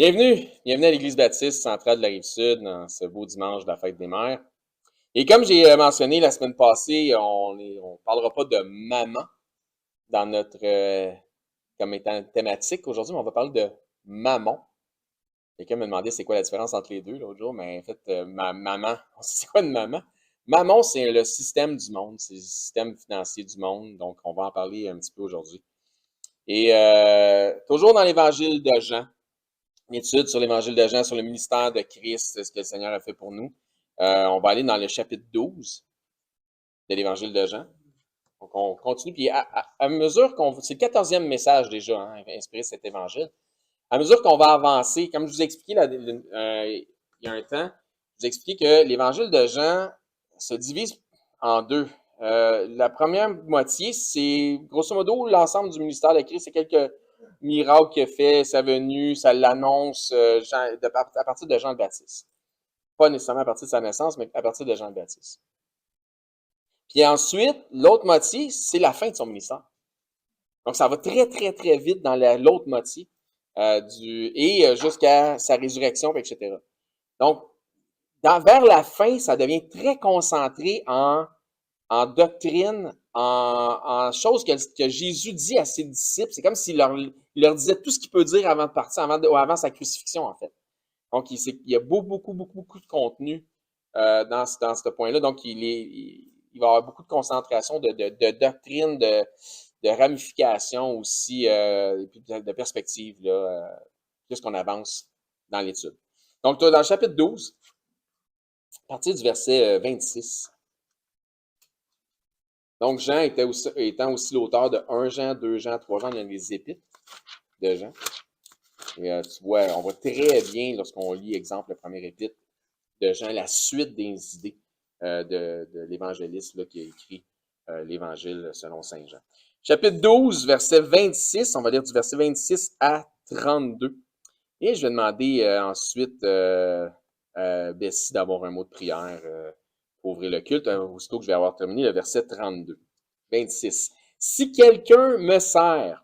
Bienvenue à l'Église baptiste centrale de la Rive-Sud dans ce beau dimanche de la fête des mères. Et comme j'ai mentionné la semaine passée, on parlera pas de maman dans notre comme étant thématique aujourd'hui, mais on va parler de maman. Quelqu'un me demandait c'est quoi la différence entre les deux l'autre jour, mais en fait, maman, c'est quoi une maman? Maman, c'est le système du monde, c'est le système financier du monde, donc on va en parler un petit peu aujourd'hui. Et toujours dans l'Évangile de Jean, une étude sur l'Évangile de Jean, sur le ministère de Christ, ce que le Seigneur a fait pour nous. On va aller dans le chapitre 12 de l'Évangile de Jean. Donc, on continue. Puis, à mesure qu'on... C'est le 14e message déjà, hein, inspiré de cet Évangile. À mesure qu'on va avancer, comme je vous ai expliqué il y a un temps, je vous ai expliqué que l'Évangile de Jean se divise en deux. La première moitié, c'est grosso modo l'ensemble du ministère de Christ. C'est quelques miracles qu'il a fait, sa venue, ça l'annonce à partir de Jean le Baptiste. Pas nécessairement à partir de sa naissance, mais à partir de Jean le Baptiste. Puis ensuite, l'autre moitié, c'est la fin de son ministère. Donc, ça va très, très, très vite dans l'autre moitié jusqu'à sa résurrection, etc. Donc, vers la fin, ça devient très concentré en doctrine, en choses que Jésus dit à ses disciples. C'est comme s'il leur disait tout ce qu'il peut dire avant de partir, avant sa crucifixion, en fait. Donc, il y a beaucoup de contenu dans ce point-là. Donc, il va y avoir beaucoup de concentration de doctrine, de ramification aussi, et puis de perspective, là, plus qu'on avance dans l'étude. Donc, dans le chapitre 12, à partir du verset 26, donc Jean étant aussi l'auteur de 1 Jean, 2 Jean, 3 Jean, il y a les épîtres de Jean. Et tu vois, on voit très bien lorsqu'on lit, exemple, le premier épître de Jean, la suite des idées de l'évangéliste là, qui a écrit l'Évangile selon Saint Jean. Chapitre 12, verset 26, on va lire du verset 26 à 32. Et je vais demander ensuite Bessie d'avoir un mot de prière pour ouvrir le culte, aussitôt que je vais avoir terminé le verset 32. 26. Si quelqu'un me sert,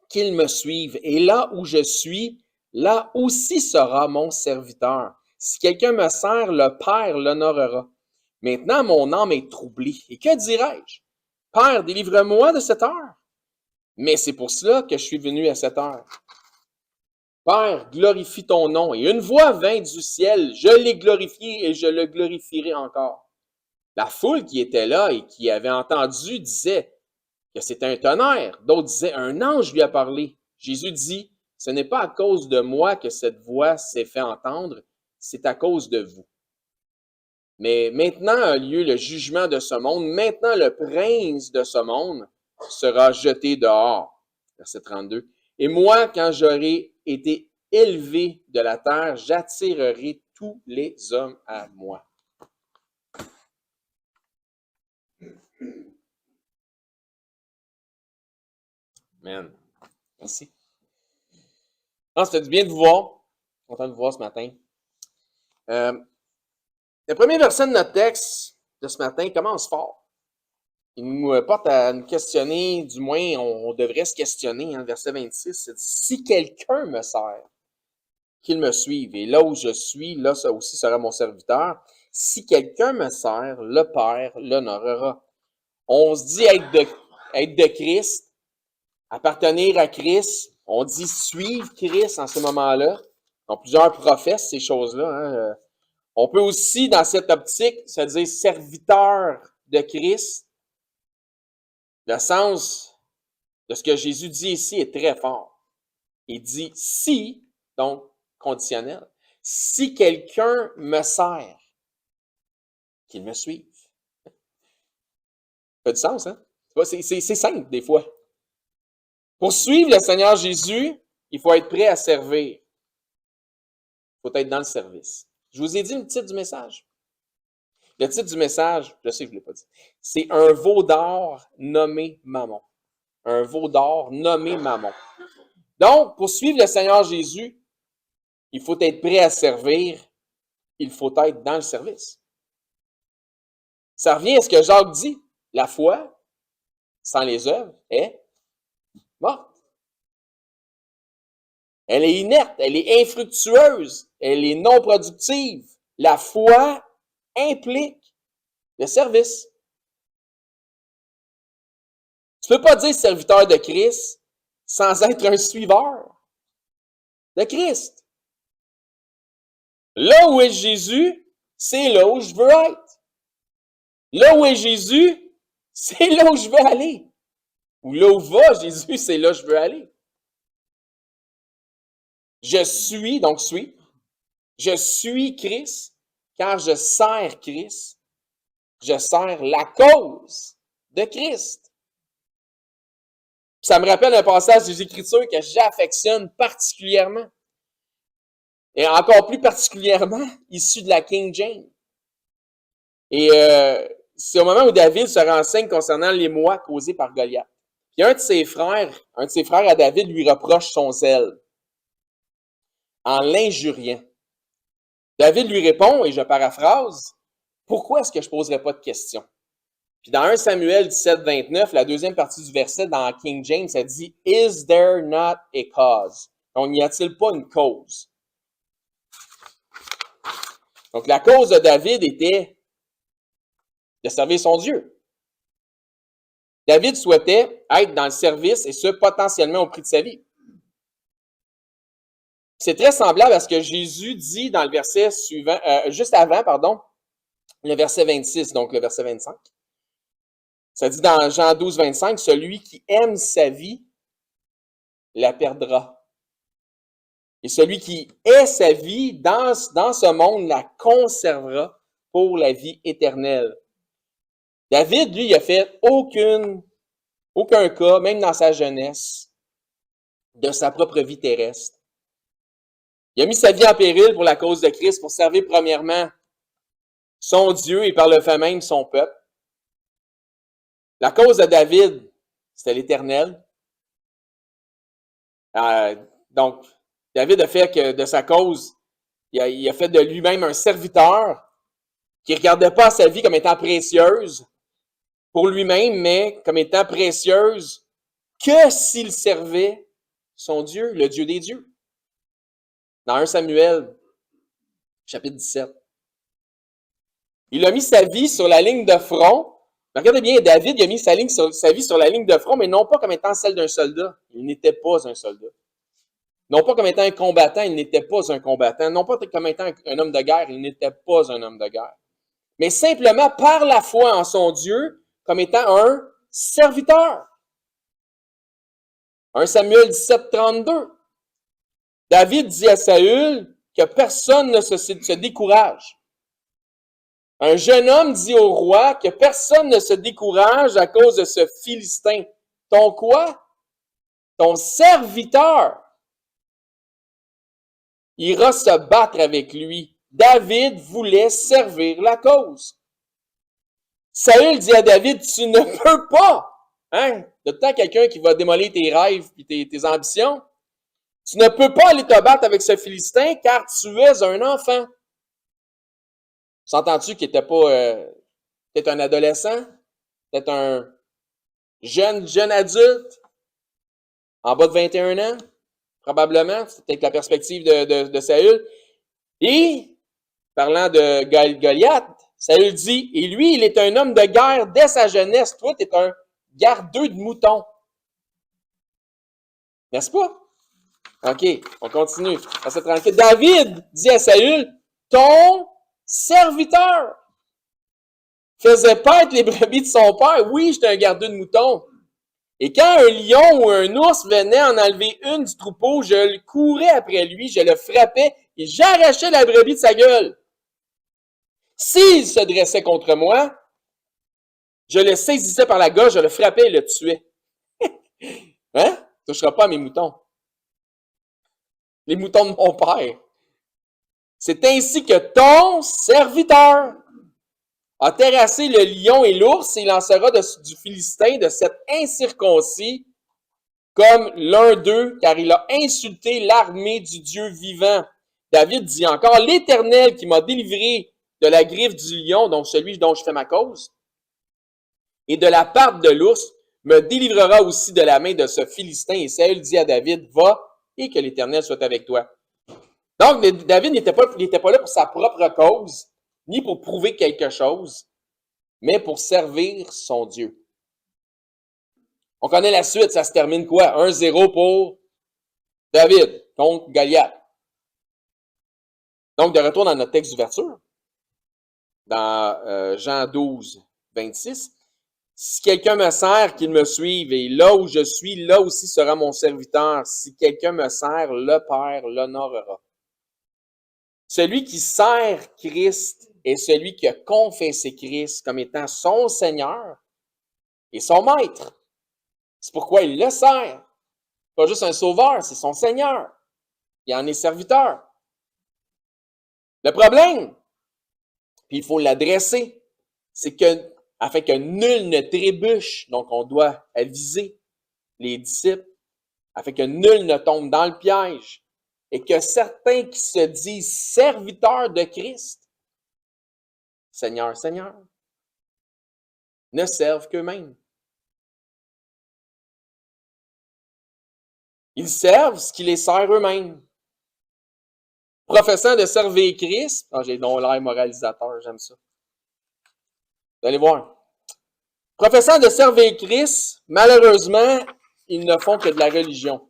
qu'il me suive, et là où je suis, là aussi sera mon serviteur. Si quelqu'un me sert, le Père l'honorera. Maintenant, mon âme est troublée. Et que dirais-je? Père, délivre-moi de cette heure. Mais c'est pour cela que je suis venu à cette heure. Père, glorifie ton nom. Et une voix vint du ciel. Je l'ai glorifié et je le glorifierai encore. La foule qui était là et qui avait entendu disait que c'était un tonnerre. D'autres disaient, un ange lui a parlé. Jésus dit, ce n'est pas à cause de moi que cette voix s'est fait entendre, c'est à cause de vous. Mais maintenant a lieu le jugement de ce monde. Maintenant, le prince de ce monde sera jeté dehors. Verset 32. Et moi, quand j'aurai été élevé de la terre, j'attirerai tous les hommes à moi. Amen. Merci. Ça fait du bien de vous voir. Content de vous voir ce matin. Le premier verset de notre texte de ce matin commence fort. Il nous porte à nous questionner, du moins on devrait se questionner, hein, verset 26, c'est dit, si quelqu'un me sert, qu'il me suive, et là où je suis, là ça aussi sera mon serviteur. Si quelqu'un me sert, le Père l'honorera. On se dit être de Christ, appartenir à Christ, on dit suivre Christ en ce moment-là. Donc plusieurs professent ces choses-là, hein. On peut aussi, dans cette optique, se dire serviteur de Christ. Le sens de ce que Jésus dit ici est très fort. Il dit si, donc conditionnel, si quelqu'un me sert, qu'il me suive. Ça fait du sens, hein? C'est simple, des fois. Pour suivre le Seigneur Jésus, il faut être prêt à servir. Il faut être dans le service. Je vous ai dit le titre du message. Le titre du message, je sais que je ne l'ai pas dit, c'est un veau d'or nommé Mammon. Un veau d'or nommé Mammon. Donc, pour suivre le Seigneur Jésus, il faut être prêt à servir, il faut être dans le service. Ça revient à ce que Jacques dit, la foi, sans les œuvres, est morte. Elle est inerte, elle est infructueuse, elle est non productive. La foi implique le service. Tu ne peux pas dire serviteur de Christ sans être un suiveur de Christ. Là où est Jésus, c'est là où je veux être. Là où est Jésus, c'est là où je veux aller. Ou là où va Jésus, c'est là où je veux aller. Je suis Christ, car je sers Christ. Je sers la cause de Christ. Ça me rappelle un passage des Écritures que j'affectionne particulièrement. Et encore plus particulièrement, issu de la King James. Et c'est au moment où David se renseigne concernant l'émoi causé par Goliath. Puis un de ses frères à David lui reproche son zèle en l'injuriant. David lui répond, et je paraphrase, « Pourquoi est-ce que je ne poserais pas de questions? » Puis dans 1 Samuel 17, 29, la deuxième partie du verset dans King James, ça dit « Is there not a cause? » Donc, n'y a-t-il pas une cause? Donc, la cause de David était de servir son Dieu. David souhaitait être dans le service, et ce, potentiellement au prix de sa vie. C'est très semblable à ce que Jésus dit dans le verset suivant, juste avant, le verset 26, donc le verset 25. Ça dit dans Jean 12, 25, « Celui qui aime sa vie la perdra. Et celui qui est sa vie dans ce monde la conservera pour la vie éternelle. » David, lui, il a fait aucun cas, même dans sa jeunesse, de sa propre vie terrestre. Il a mis sa vie en péril pour la cause de Christ, pour servir premièrement son Dieu et par le fait même son peuple. La cause de David, c'était l'Éternel. Donc, David a fait que de sa cause, il a fait de lui-même un serviteur qui ne regardait pas sa vie comme étant précieuse pour lui-même, mais comme étant précieuse que s'il servait son Dieu, le Dieu des dieux. Dans 1 Samuel, chapitre 17. Il a mis sa vie sur la ligne de front. Regardez bien, David il a mis sa vie sur la ligne de front, mais non pas comme étant celle d'un soldat. Il n'était pas un soldat. Non pas comme étant un combattant, il n'était pas un combattant. Non pas comme étant un homme de guerre, il n'était pas un homme de guerre. Mais simplement par la foi en son Dieu, comme étant un serviteur. 1 Samuel 17, 32. David dit à Saül que personne ne se décourage. Un jeune homme dit au roi que personne ne se décourage à cause de ce Philistin. Ton quoi? Ton serviteur ira se battre avec lui. David voulait servir la cause. Saül dit à David, tu ne peux pas, de temps quelqu'un qui va démolir tes rêves et tes ambitions, tu ne peux pas aller te battre avec ce Philistin car tu es un enfant. S'entends-tu qu'il n'était pas peut-être un adolescent, peut-être un jeune adulte, en bas de 21 ans, probablement, c'est peut-être la perspective de Saül. Et, parlant de Goliath, Saül dit, et lui, il est un homme de guerre dès sa jeunesse. Toi, tu es un gardeux de moutons. N'est-ce pas? OK, on continue. Verset 34. David dit à Saül, ton serviteur faisait paître les brebis de son père. Oui, j'étais un gardeux de moutons. Et quand un lion ou un ours venait en enlever une du troupeau, je courais après lui, je le frappais et j'arrachais la brebis de sa gueule. S'il se dressait contre moi, je le saisissais par la gorge, je le frappais et le tuais. Hein? Tu ne toucheras pas à mes moutons. Les moutons de mon père. C'est ainsi que ton serviteur a terrassé le lion et l'ours et il lancera du Philistin, de cet incirconcis, comme l'un d'eux, car il a insulté l'armée du Dieu vivant. David dit encore, l'Éternel qui m'a délivré de la griffe du lion, donc celui dont je fais ma cause, et de la patte de l'ours, me délivrera aussi de la main de ce Philistin. Et Saül dit à David, va, et que l'Éternel soit avec toi. Donc, David n'était pas là pour sa propre cause, ni pour prouver quelque chose, mais pour servir son Dieu. On connaît la suite, ça se termine quoi? 1-0 pour David contre Goliath. Donc, de retour dans notre texte d'ouverture, dans Jean 12, 26, si quelqu'un me sert, qu'il me suive, et là où je suis, là aussi sera mon serviteur. Si quelqu'un me sert, le Père l'honorera. Celui qui sert Christ est celui qui a confessé Christ comme étant son Seigneur et son Maître. C'est pourquoi il le sert. Pas juste un sauveur, c'est son Seigneur. Il en est serviteur. Le problème, puis il faut l'adresser, c'est que afin que nul ne trébuche, donc on doit aviser les disciples, afin que nul ne tombe dans le piège, et que certains qui se disent serviteurs de Christ, Seigneur, Seigneur, ne servent qu'eux-mêmes. Ils servent ce qui les sert eux-mêmes. Professant de servir Christ, j'ai donc l'air moralisateur, j'aime ça. Vous allez voir. Professant de servir Christ, malheureusement, ils ne font que de la religion.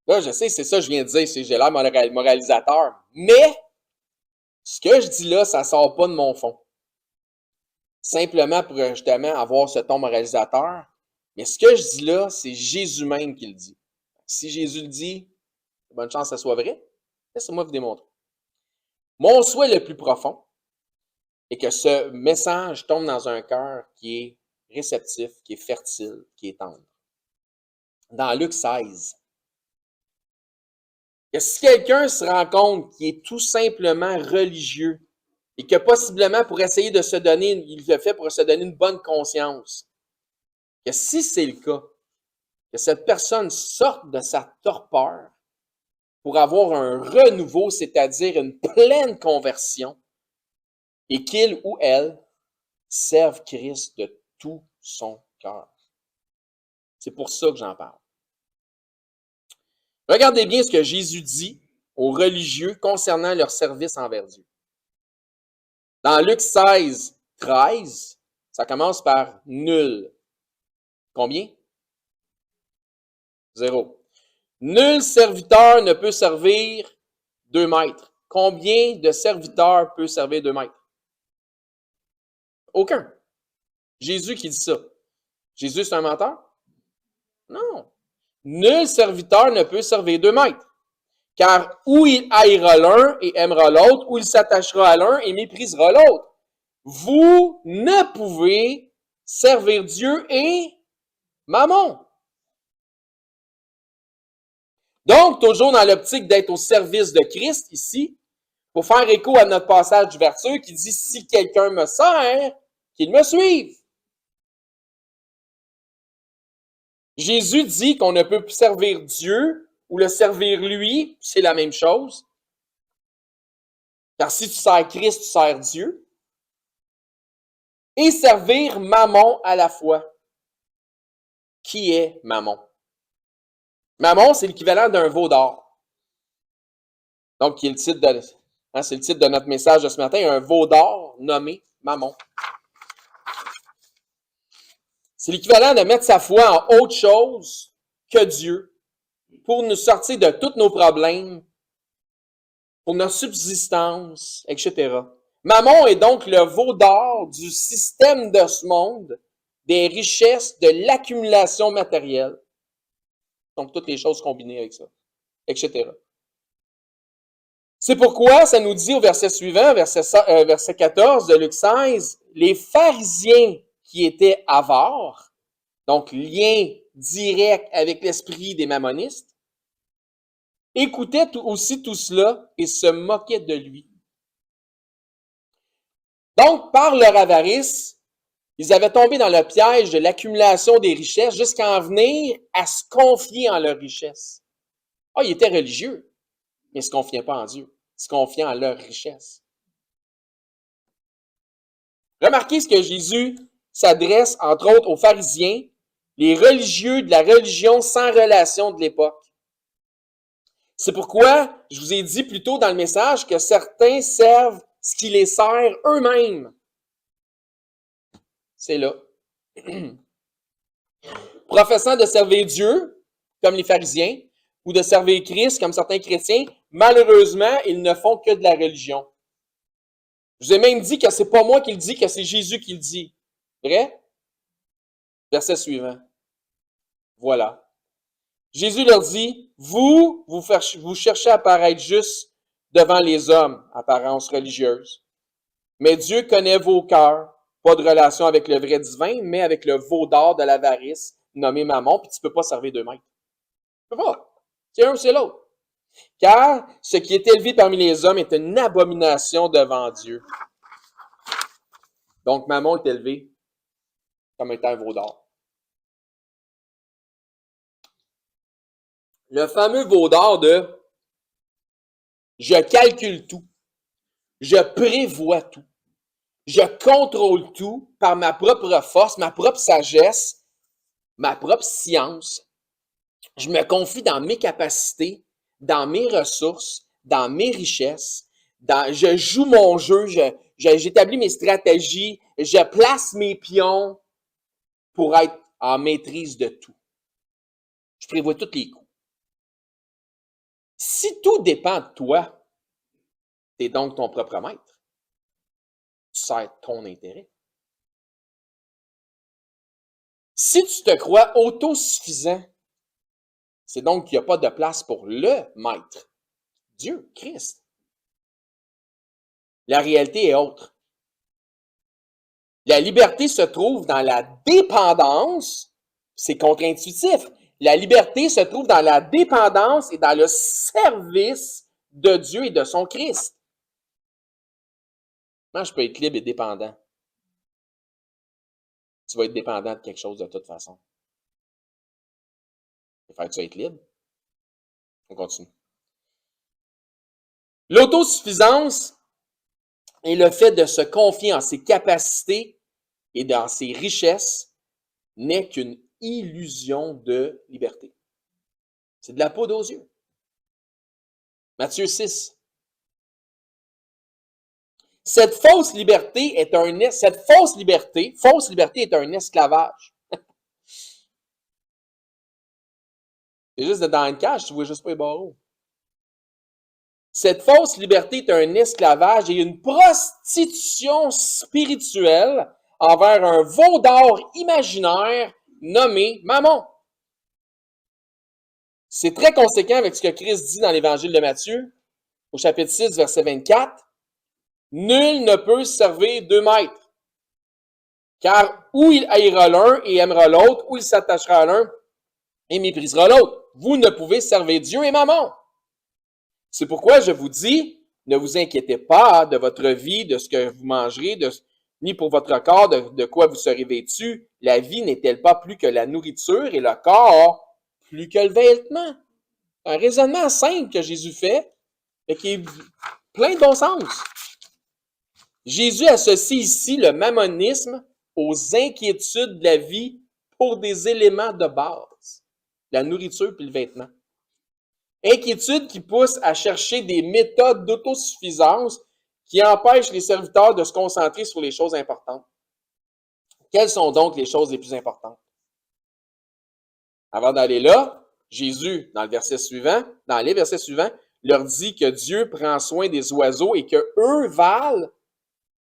Là, je sais, c'est ça que je viens de dire, j'ai l'air moralisateur. Mais, ce que je dis là, ça ne sort pas de mon fond. Simplement pour justement avoir ce ton moralisateur. Mais ce que je dis là, c'est Jésus même qui le dit. Si Jésus le dit, bonne chance que ça soit vrai. Laissez-moi vous démontrer. Mon souhait le plus profond est que ce message tombe dans un cœur qui est réceptif, qui est fertile, qui est tendre. Dans Luc 16, que si quelqu'un se rend compte qu'il est tout simplement religieux et que possiblement pour essayer de se donner, il le fait pour se donner une bonne conscience, que si c'est le cas, que cette personne sorte de sa torpeur pour avoir un renouveau, c'est-à-dire une pleine conversion, et qu'il ou elle serve Christ de tout son cœur. C'est pour ça que j'en parle. Regardez bien ce que Jésus dit aux religieux concernant leur service envers Dieu. Dans Luc 16, 13, ça commence par nul. Combien? 0. Nul serviteur ne peut servir 2 maîtres. Combien de serviteurs peut servir 2 maîtres? Aucun. Jésus qui dit ça. Jésus, c'est un menteur? Non. Nul serviteur ne peut servir 2 maîtres. Car ou il haïra l'un et aimera l'autre, ou il s'attachera à l'un et méprisera l'autre. Vous ne pouvez servir Dieu et Mammon. Donc, toujours dans l'optique d'être au service de Christ ici, pour faire écho à notre passage d'ouverture qui dit « Si quelqu'un me sert, qu'il me suive ». Jésus dit qu'on ne peut plus servir Dieu ou le servir lui, c'est la même chose. Car si tu sers Christ, tu sers Dieu. Et servir Mammon à la fois. Qui est Mammon? Mammon, c'est l'équivalent d'un veau d'or. Donc, qui est le titre de, c'est le titre de notre message de ce matin, un veau d'or nommé Mammon. C'est l'équivalent de mettre sa foi en autre chose que Dieu pour nous sortir de tous nos problèmes, pour notre subsistance, etc. Mammon est donc le veau d'or du système de ce monde, des richesses, de l'accumulation matérielle. Donc, toutes les choses combinées avec ça, etc. C'est pourquoi ça nous dit au verset suivant, verset 14 de Luc 16, les pharisiens qui étaient avares, donc lien direct avec l'esprit des mammonistes, écoutaient aussi tout cela et se moquaient de lui. Donc, par leur avarice, ils avaient tombé dans le piège de l'accumulation des richesses jusqu'à en venir à se confier en leur richesse. Ah, ils étaient religieux, mais ils ne se confiaient pas en Dieu. Ils se confiaient en leur richesse. Remarquez ce que Jésus s'adresse, entre autres, aux pharisiens, les religieux de la religion sans relation de l'époque. C'est pourquoi je vous ai dit plus tôt dans le message que certains servent ce qui les sert eux-mêmes. C'est là. Professant de servir Dieu, comme les pharisiens, ou de servir Christ, comme certains chrétiens, malheureusement, ils ne font que de la religion. Je vous ai même dit que c'est pas moi qui le dis, que c'est Jésus qui le dit. Vrai? Verset suivant. Voilà. Jésus leur dit, vous cherchez à paraître juste devant les hommes, apparence religieuse. Mais Dieu connaît vos cœurs. Pas de relation avec le vrai divin, mais avec le veau d'or de l'avarice, nommé Mammon, puis tu peux pas servir deux maîtres. Tu peux pas. C'est un ou c'est l'autre. Car ce qui est élevé parmi les hommes est une abomination devant Dieu. Donc, Mammon est élevé comme étant un veau d'or. Le fameux veau d'or de « je calcule tout, je prévois tout, je contrôle tout par ma propre force, ma propre sagesse, ma propre science. Je me confie dans mes capacités, dans mes ressources, dans mes richesses. Je joue mon jeu, j'établis mes stratégies, je place mes pions pour être en maîtrise de tout. Je prévois tous les coups. Si tout dépend de toi, tu es donc ton propre maître. Tu sers ton intérêt. Si tu te crois autosuffisant, c'est donc qu'il n'y a pas de place pour le maître, Dieu, Christ. La réalité est autre. La liberté se trouve dans la dépendance, c'est contre-intuitif. La liberté se trouve dans la dépendance et dans le service de Dieu et de son Christ. Comment je peux être libre et dépendant? Tu vas être dépendant de quelque chose de toute façon. Il faut que tu vas être libre. On continue. L'autosuffisance est le fait de se confier en ses capacités et dans ses richesses n'est qu'une illusion de liberté. C'est de la poudre aux yeux. Matthieu 6. Cette fausse liberté est un esclavage. C'est juste dans une cage, tu vois juste pas les barreaux. Cette fausse liberté est un esclavage et une prostitution spirituelle envers un veau d'or imaginaire nommé Mammon. C'est très conséquent avec ce que Christ dit dans l'Évangile de Matthieu, au chapitre 6, verset 24. Nul ne peut servir deux maîtres, car ou il haïra l'un et aimera l'autre, ou il s'attachera à l'un et méprisera l'autre. Vous ne pouvez servir Dieu et Mammon. C'est pourquoi je vous dis, ne vous inquiétez pas de votre vie, de ce que vous mangerez, ni pour votre corps, de quoi vous serez vêtu. La vie n'est-elle pas plus que la nourriture et le corps plus que le vêtement? Un raisonnement simple que Jésus fait, mais qui est plein de bon sens. Jésus associe ici le mammonisme aux inquiétudes de la vie pour des éléments de base, la nourriture puis le vêtement. Inquiétude qui pousse à chercher des méthodes d'autosuffisance qui empêchent les serviteurs de se concentrer sur les choses importantes. Quelles sont donc les choses les plus importantes? Avant d'aller là, Jésus, dans les versets suivants, leur dit que Dieu prend soin des oiseaux et qu'eux valent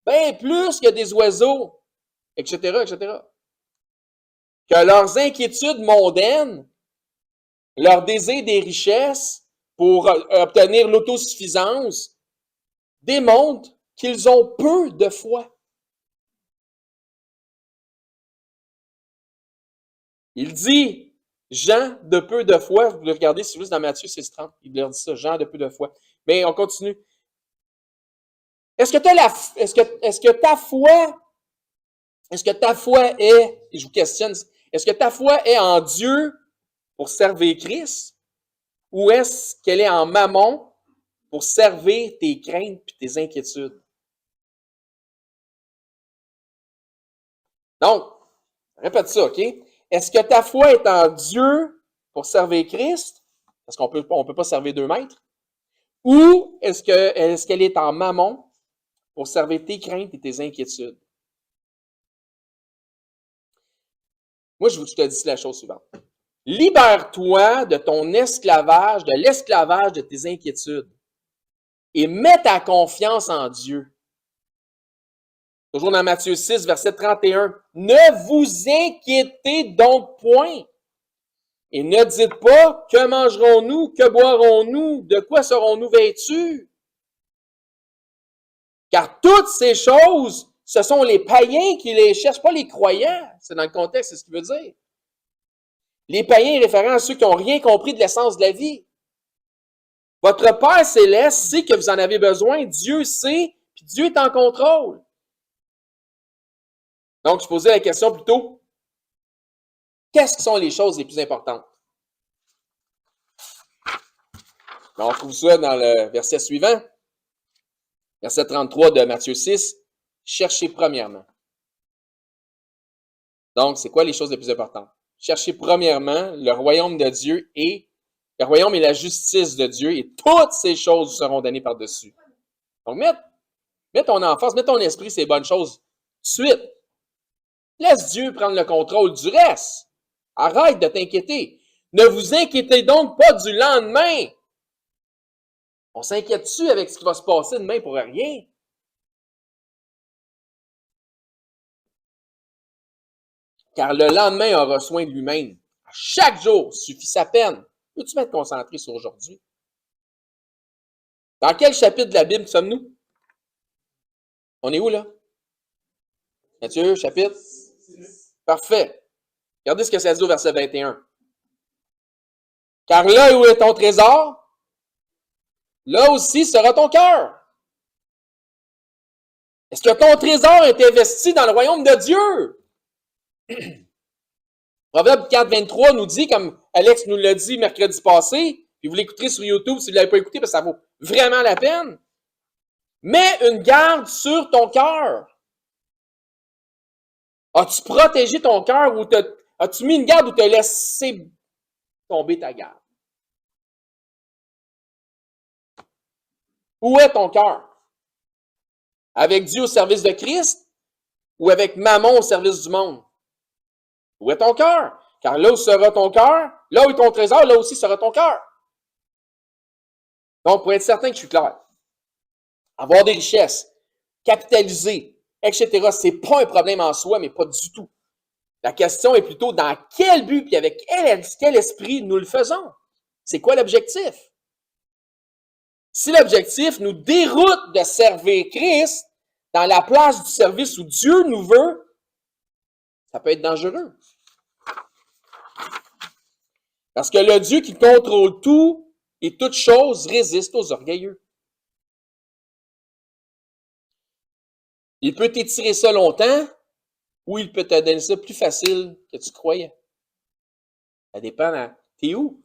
bien plus que des oiseaux, etc., etc. Que leurs inquiétudes mondaines, leur désir des richesses pour obtenir l'autosuffisance démontrent qu'ils ont peu de foi. Il dit, Jean de peu de foi, vous le regardez, c'est juste dans Matthieu 6,30, il leur dit ça, Jean de peu de foi. Mais on continue. Est-ce que ta foi est, et je vous questionne, est-ce que ta foi est en Dieu pour servir Christ, ou est-ce qu'elle est en Mammon pour servir tes craintes et tes inquiétudes? Donc, répète ça, OK? Est-ce que ta foi est en Dieu pour servir Christ, Parce qu'on peut pas servir 2 maîtres? Ou est-ce qu'elle est en mammon pour servir tes craintes et tes inquiétudes? Moi, je te dis la chose suivante. Libère-toi de ton esclavage, de l'esclavage de tes inquiétudes. Et mets ta confiance en Dieu. Toujours dans Matthieu 6, verset 31. Ne vous inquiétez donc point. Et ne dites pas, que mangerons-nous, que boirons-nous, de quoi serons-nous vêtus? Car toutes ces choses, ce sont les païens qui les cherchent, pas les croyants. C'est dans le contexte, c'est ce qu'il veut dire. Les païens référant à ceux qui n'ont rien compris de l'essence de la vie. Votre Père céleste sait que vous en avez besoin, Dieu sait, puis Dieu est en contrôle. Donc, je posais la question plutôt, qu'est-ce qui sont les choses les plus importantes? On trouve ça dans le verset suivant, verset 33 de Matthieu 6, cherchez premièrement. Donc, c'est quoi les choses les plus importantes? Cherchez premièrement le royaume de Dieu et le royaume et la justice de Dieu et toutes ces choses vous seront données par-dessus. Donc, mets ton emphase, mets ton esprit ces bonnes choses tout de suite. Laisse Dieu prendre le contrôle du reste. Arrête de t'inquiéter. Ne vous inquiétez donc pas du lendemain. On s'inquiète-tu avec ce qui va se passer demain pour rien? Car le lendemain aura soin de lui-même. À chaque jour suffit sa peine. Peux-tu m'être concentré sur aujourd'hui? Dans quel chapitre de la Bible sommes-nous? On est où là? Matthieu, chapitre? Parfait. Regardez ce que ça dit au verset 21. Car là où est ton trésor, là aussi sera ton cœur. Est-ce que ton trésor est investi dans le royaume de Dieu? Proverbe 4, 23 nous dit, comme Alex nous l'a dit mercredi passé, puis vous l'écouterez sur YouTube si vous ne l'avez pas écouté, parce que ça vaut vraiment la peine. Mets une garde sur ton cœur. As-tu protégé ton cœur ou as-tu mis une garde ou t'as laissé tomber ta garde? Où est ton cœur? Avec Dieu au service de Christ ou avec Mammon au service du monde? Où est ton cœur? Car là où sera ton cœur, là où est ton trésor, là aussi sera ton cœur. Donc, pour être certain que je suis clair, avoir des richesses, capitaliser, etc., c'est pas un problème en soi, mais pas du tout. La question est plutôt dans quel but et avec quel esprit nous le faisons. C'est quoi l'objectif? Si l'objectif nous déroute de servir Christ dans la place du service où Dieu nous veut, ça peut être dangereux. Parce que le Dieu qui contrôle tout et toute chose résiste aux orgueilleux. Il peut t'étirer ça longtemps ou il peut te donner ça plus facile que tu croyais. Ça dépend. T'es où?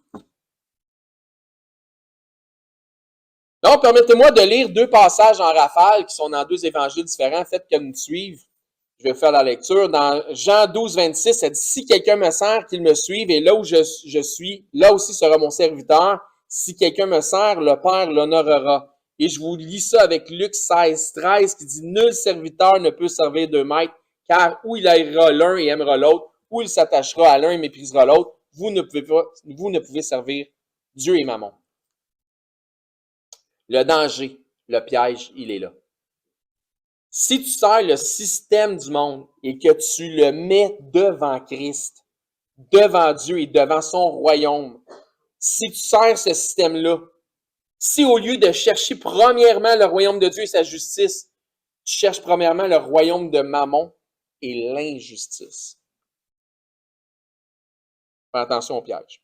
Donc, permettez-moi de lire 2 passages en rafale qui sont dans 2 évangiles différents. Faites que nous suivre. Je vais faire la lecture. Dans Jean 12, 26, ça dit « Si quelqu'un me sert, qu'il me suive, et là où je suis, là aussi sera mon serviteur. Si quelqu'un me sert, le Père l'honorera. » Et je vous lis ça avec Luc 16, 13, qui dit « Nul serviteur ne peut servir 2 maîtres, car ou il haïra l'un et aimera l'autre, ou il s'attachera à l'un et méprisera l'autre. Vous ne pouvez servir Dieu et Mammon. » Le danger, le piège, il est là. Si tu sers le système du monde et que tu le mets devant Christ, devant Dieu et devant son royaume, si tu sers ce système-là, si au lieu de chercher premièrement le royaume de Dieu et sa justice, tu cherches premièrement le royaume de Mammon et l'injustice. Fais attention au piège.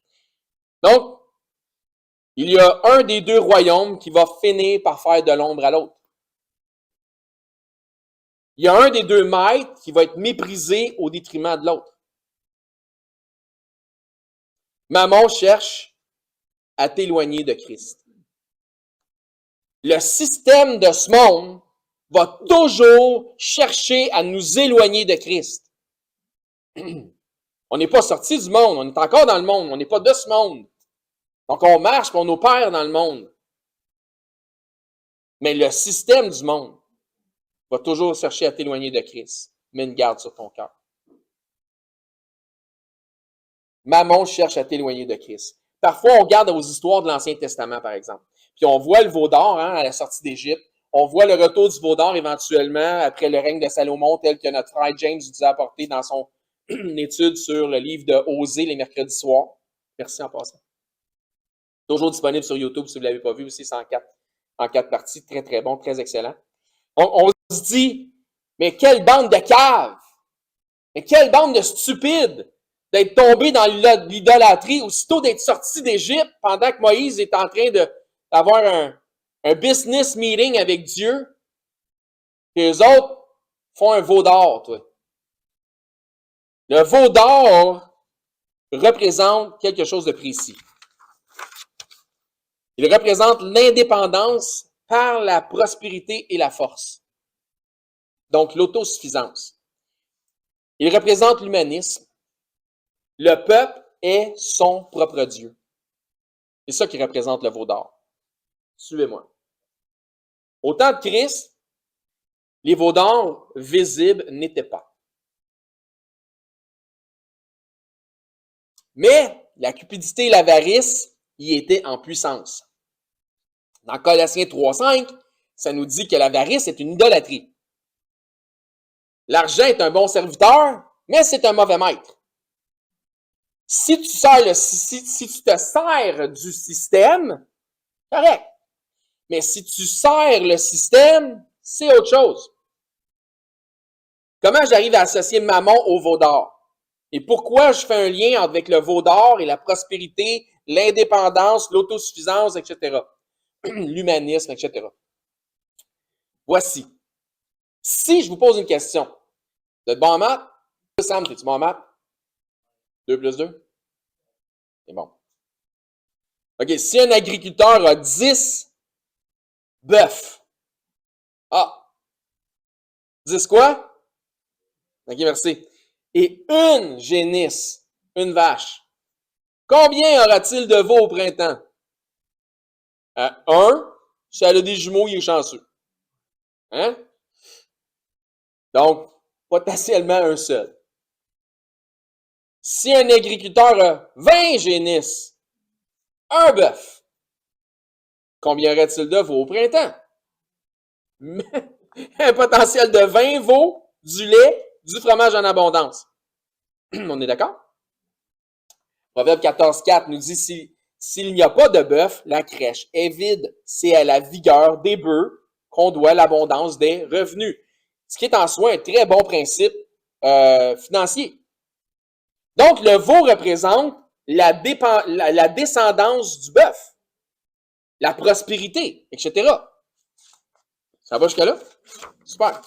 Donc, il y a un des 2 royaumes qui va finir par faire de l'ombre à l'autre. Il y a un des 2 maîtres qui va être méprisé au détriment de l'autre. Mammon cherche à t'éloigner de Christ. Le système de ce monde va toujours chercher à nous éloigner de Christ. On n'est pas sorti du monde, on est encore dans le monde, on n'est pas de ce monde. Donc, on marche pour on opère dans le monde. Mais le système du monde va toujours chercher à t'éloigner de Christ. Mets une garde sur ton cœur. Mammon cherche à t'éloigner de Christ. Parfois, on regarde aux histoires de l'Ancien Testament, par exemple. Puis on voit le veau d'or à la sortie d'Égypte. On voit le retour du veau d'or éventuellement après le règne de Salomon, tel que notre frère James nous a apporté dans son étude sur le livre de Osée les mercredis soirs. Merci en passant. Toujours disponible sur YouTube si vous ne l'avez pas vu aussi, c'est en quatre parties. Très, très bon, très excellent. On se dit, mais quelle bande de caves! Mais quelle bande de stupides! D'être tombé dans l'idolâtrie, aussitôt d'être sorti d'Égypte pendant que Moïse est en train d'avoir un business meeting avec Dieu. Et eux autres font un veau d'or, toi. Le veau d'or représente quelque chose de précis. Il représente l'indépendance par la prospérité et la force. Donc, l'autosuffisance. Il représente l'humanisme. Le peuple est son propre Dieu. C'est ça qui représente le veau d'or. Suivez-moi. Au temps de Christ, les veaux d'or visibles n'étaient pas. Mais la cupidité et l'avarice y étaient en puissance. Dans Colossiens 3,5, ça nous dit que l'avarice est une idolâtrie. L'argent est un bon serviteur, mais c'est un mauvais maître. Si tu te sers du système, correct. Mais si tu sers le système, c'est autre chose. Comment j'arrive à associer Mammon au veau d'or? Et pourquoi je fais un lien avec le veau d'or et la prospérité, l'indépendance, l'autosuffisance, etc. L'humanisme, etc. Voici. Si je vous pose une question, vous êtes bon en maths? Sam, es-tu bon en maths? 2 plus 2? C'est bon. OK, si un agriculteur a 10 bœufs. Ah! 10 quoi? OK, merci. Et une génisse, une vache. Combien aura-t-il de veaux au printemps? Un. Si elle a des jumeaux, il est chanceux. Hein? Donc, potentiellement un seul. Si un agriculteur a 20 génisses, un bœuf, combien aurait-il de veaux au printemps? Un potentiel de 20 veaux, du lait, du fromage en abondance. On est d'accord? Proverbe 14,4 nous dit s'il n'y a pas de bœuf, la crèche est vide. C'est à la vigueur des bœufs qu'on doit l'abondance des revenus. Ce qui est en soi un très bon principe financier. Donc, le veau représente la descendance du bœuf, la prospérité, etc. Ça va jusqu'à là? Super.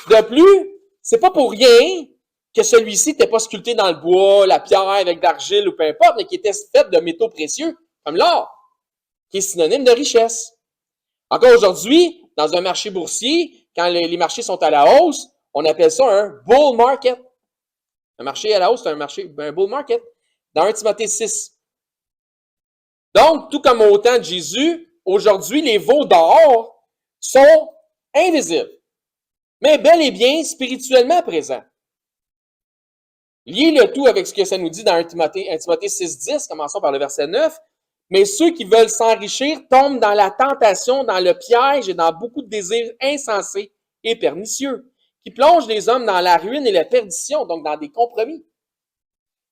De plus, c'est pas pour rien que celui-ci n'était pas sculpté dans le bois, la pierre avec de l'argile ou peu importe, mais qui était fait de métaux précieux, comme l'or, qui est synonyme de richesse. Encore aujourd'hui, dans un marché boursier, quand les marchés sont à la hausse, on appelle ça un bull market. Un marché à la hausse, c'est un bull market. Dans 1 Timothée 6. Donc, tout comme au temps de Jésus, aujourd'hui, les veaux d'or sont invisibles, mais bel et bien spirituellement présents. Liez le tout avec ce que ça nous dit dans 1 Timothée 6,10, commençons par le verset 9. Mais ceux qui veulent s'enrichir tombent dans la tentation, dans le piège et dans beaucoup de désirs insensés et pernicieux, qui plongent les hommes dans la ruine et la perdition, donc dans des compromis.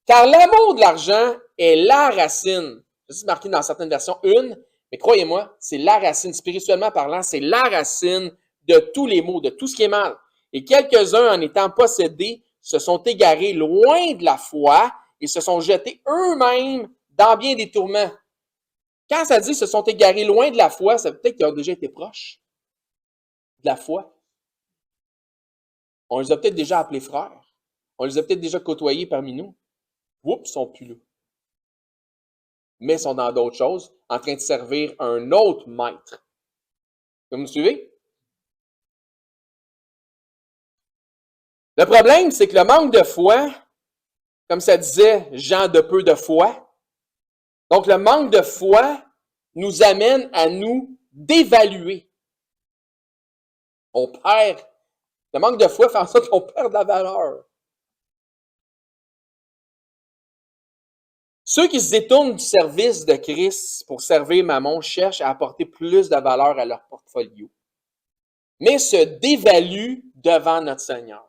Car l'amour de l'argent est la racine. C'est marqué dans certaines versions une, mais croyez-moi, c'est la racine, spirituellement parlant, c'est la racine de tous les maux, de tout ce qui est mal. Et quelques-uns, en étant possédés, se sont égarés loin de la foi et se sont jetés eux-mêmes dans bien des tourments. Quand ça dit se sont égarés loin de la foi, ça veut peut-être qu'ils ont déjà été proches de la foi. On les a peut-être déjà appelés frères. On les a peut-être déjà côtoyés parmi nous. Oups, ils sont plus là. Mais ils sont dans d'autres choses, en train de servir un autre maître. Vous me suivez? Le problème, c'est que le manque de foi, comme ça disait Jean de peu de foi, Donc, le manque de foi nous amène à nous dévaluer. On perd. Le manque de foi fait en sorte qu'on perd de la valeur. Ceux qui se détournent du service de Christ pour servir Mammon cherchent à apporter plus de valeur à leur portfolio, mais se dévaluent devant notre Seigneur.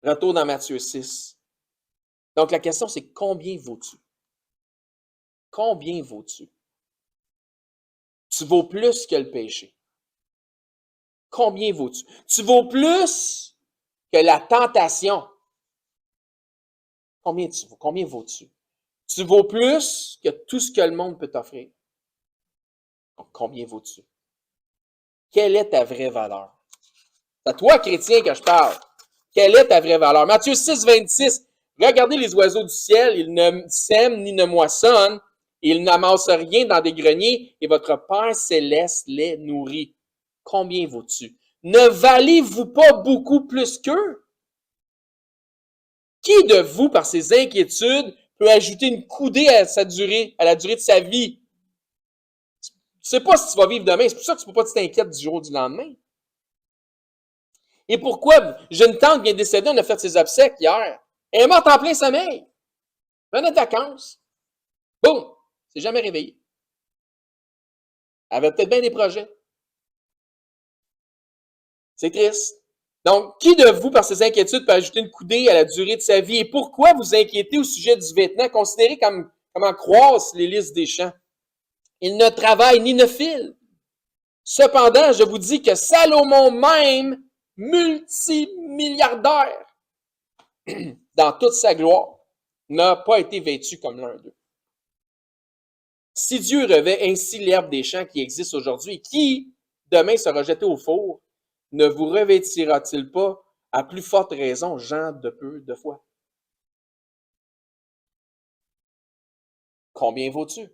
Retour dans Matthieu 6. Donc, la question, c'est combien vaux-tu? Combien vaux-tu? Tu vaux plus que le péché. Combien vaux-tu? Tu vaux plus que la tentation. Combien tu vaux? Combien vaux-tu? Tu vaux plus que tout ce que le monde peut t'offrir. Donc, combien vaux-tu? Quelle est ta vraie valeur? C'est à toi, chrétien, que je parle. Quelle est ta vraie valeur? Matthieu 6, 26. Regardez les oiseaux du ciel, ils ne sèment ni ne moissonnent, ils n'amassent rien dans des greniers, et votre Père céleste les nourrit. Combien vaux-tu? Ne valez-vous pas beaucoup plus qu'eux? Qui de vous, par ses inquiétudes, peut ajouter une coudée à la durée de sa vie? Tu sais pas si tu vas vivre demain, c'est pour ça que tu ne peux pas t'inquiéter du jour au lendemain. Et pourquoi? J'ai une tante qui vient de décéder, on a fait ses obsèques hier. Elle est morte en plein sommeil. Venait de vacances. Boum! Elle s'est jamais réveillée. Elle avait peut-être bien des projets. C'est triste. Donc, qui de vous, par ses inquiétudes, peut ajouter une coudée à la durée de sa vie? Et pourquoi vous inquiétez au sujet du vêtement? Considérez comment croissent les lys des champs. Ils ne travaillent ni ne filent. Cependant, je vous dis que Salomon même, multimilliardaire, dans toute sa gloire, n'a pas été vêtu comme l'un d'eux. Si Dieu revêt ainsi l'herbe des champs qui existe aujourd'hui, qui demain sera jeté au four, ne vous revêtira-t-il pas à plus forte raison, gens de peu de foi? Combien vaux-tu?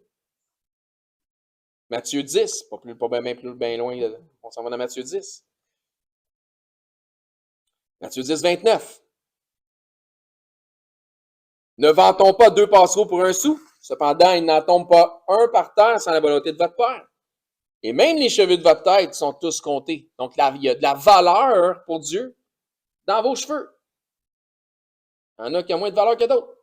Matthieu 10, pas bien loin, on s'en va dans Matthieu 10. Matthieu 10, 29. Ne vend-on pas 2 passereaux pour un sou? Cependant, il n'en tombe pas un par terre sans la volonté de votre Père. Et même les cheveux de votre tête sont tous comptés. Donc, il y a de la valeur pour Dieu dans vos cheveux. Il y en a qui ont moins de valeur que d'autres.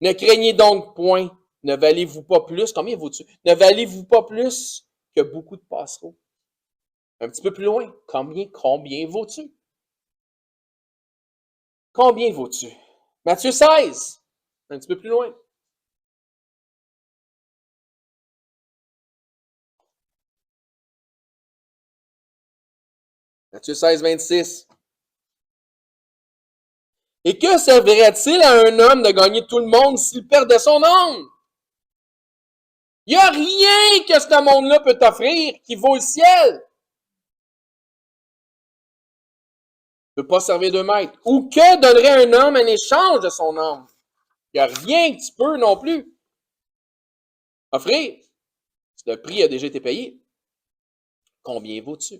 Ne craignez donc point. Ne valez-vous pas plus? Combien vaut-tu? Ne valez-vous pas plus que beaucoup de passereaux? Un petit peu plus loin. Combien vaut-tu? Combien vaut-tu? Matthieu 16. Un petit peu plus loin. Matthieu 16, 26. Et que servirait-il à un homme de gagner tout le monde s'il perdait son âme? Il n'y a rien que ce monde-là peut t'offrir qui vaut le ciel. Ne peut pas servir 2 maîtres. Ou que donnerait un homme en échange de son âme? Il n'y a rien que tu peux non plus offrir. Le prix a déjà été payé. Combien vaut-tu?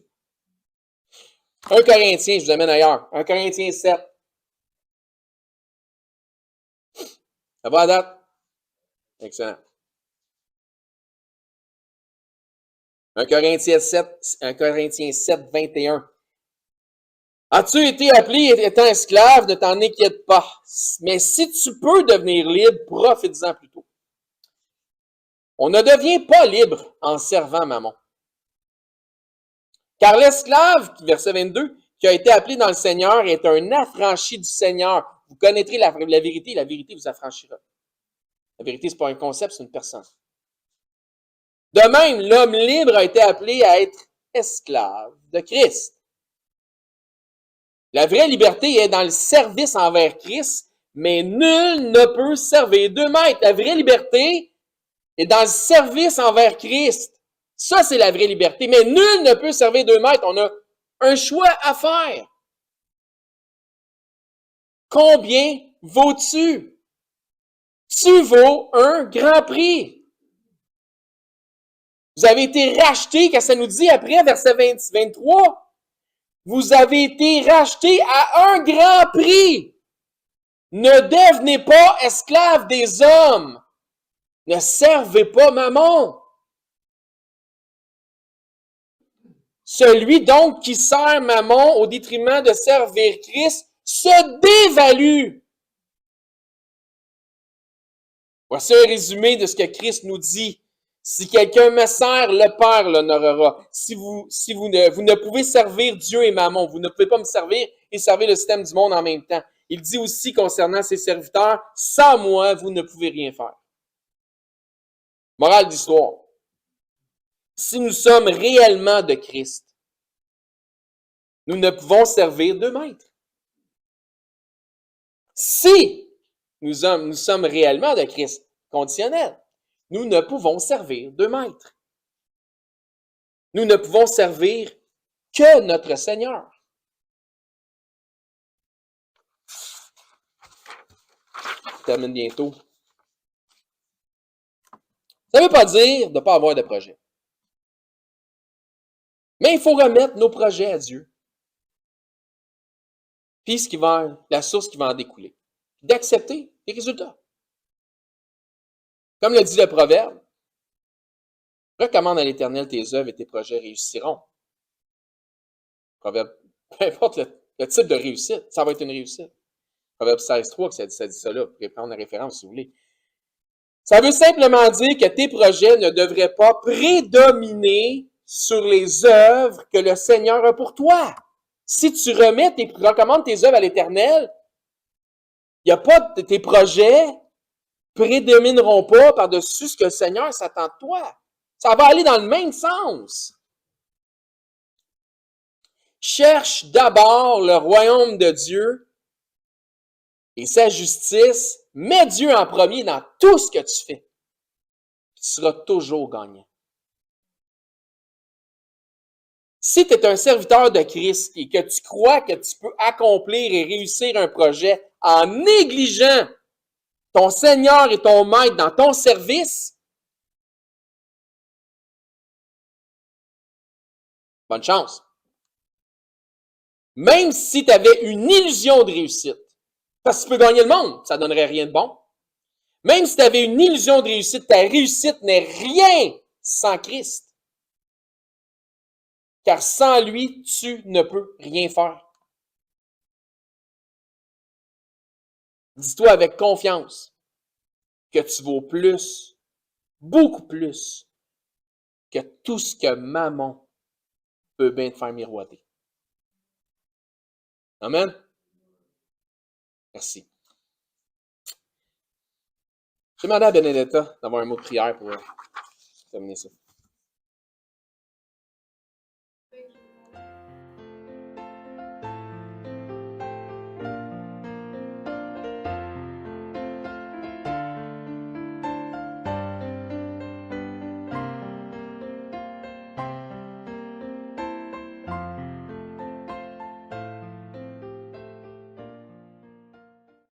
1 Corinthiens, je vous amène ailleurs. 1 Corinthiens 7. Ça va à date? Excellent. 1 Corinthiens 7, 21. As-tu été appelé étant esclave? Ne t'en inquiète pas. Mais si tu peux devenir libre, profite-en plutôt. On ne devient pas libre en servant Mammon. Car l'esclave, verset 22, qui a été appelé dans le Seigneur est un affranchi du Seigneur. Vous connaîtrez la vérité, la vérité vous affranchira. La vérité, ce n'est pas un concept, c'est une personne. De même, l'homme libre a été appelé à être esclave de Christ. La vraie liberté est dans le service envers Christ, mais nul ne peut servir 2 maîtres. La vraie liberté est dans le service envers Christ. Ça, c'est la vraie liberté. Mais nul ne peut servir 2 maîtres. On a un choix à faire. Combien vaux-tu? Tu vaux un grand prix. Vous avez été racheté, quand ça nous dit après, verset 23, vous avez été racheté à un grand prix. Ne devenez pas esclaves des hommes. Ne servez pas Mammon. Celui donc qui sert Mammon au détriment de servir Christ se dévalue. Voici un résumé de ce que Christ nous dit. Si quelqu'un me sert, le Père l'honorera. Vous ne pouvez servir Dieu et Mammon. Vous ne pouvez pas me servir et servir le système du monde en même temps. Il dit aussi concernant ses serviteurs, sans moi, vous ne pouvez rien faire. Morale d'histoire. Si nous sommes réellement de Christ, nous ne pouvons servir deux maîtres. Si nous sommes réellement de Christ, conditionnel, nous ne pouvons servir deux maîtres. Nous ne pouvons servir que notre Seigneur. Je termine bientôt. Ça ne veut pas dire de ne pas avoir de projet. Mais il faut remettre nos projets à Dieu. Puis la source qui va en découler. D'accepter les résultats. Comme le dit le proverbe, recommande à l'Éternel tes œuvres et tes projets réussiront. Proverbe, peu importe le type de réussite, ça va être une réussite. Proverbe 16.3, que ça dit ça là, vous pouvez prendre la référence si vous voulez. Ça veut simplement dire que tes projets ne devraient pas prédominer sur les œuvres que le Seigneur a pour toi. Si tu recommandes tes œuvres à l'Éternel, il n'y a pas tes projets prédomineront pas par-dessus ce que le Seigneur s'attend de toi. Ça va aller dans le même sens. Cherche d'abord le royaume de Dieu et sa justice. Mets Dieu en premier dans tout ce que tu fais. Tu seras toujours gagnant. Si tu es un serviteur de Christ et que tu crois que tu peux accomplir et réussir un projet en négligeant ton Seigneur et ton Maître dans ton service, bonne chance. Même si tu avais une illusion de réussite, parce que tu peux gagner le monde, ça ne donnerait rien de bon. Même si tu avais une illusion de réussite, ta réussite n'est rien sans Christ. Car sans lui, tu ne peux rien faire. Dis-toi avec confiance que tu vaux plus, beaucoup plus, que tout ce que Mammon peut bien te faire miroiter. Amen? Merci. Je vais demander à Benedetta d'avoir un mot de prière pour terminer ça.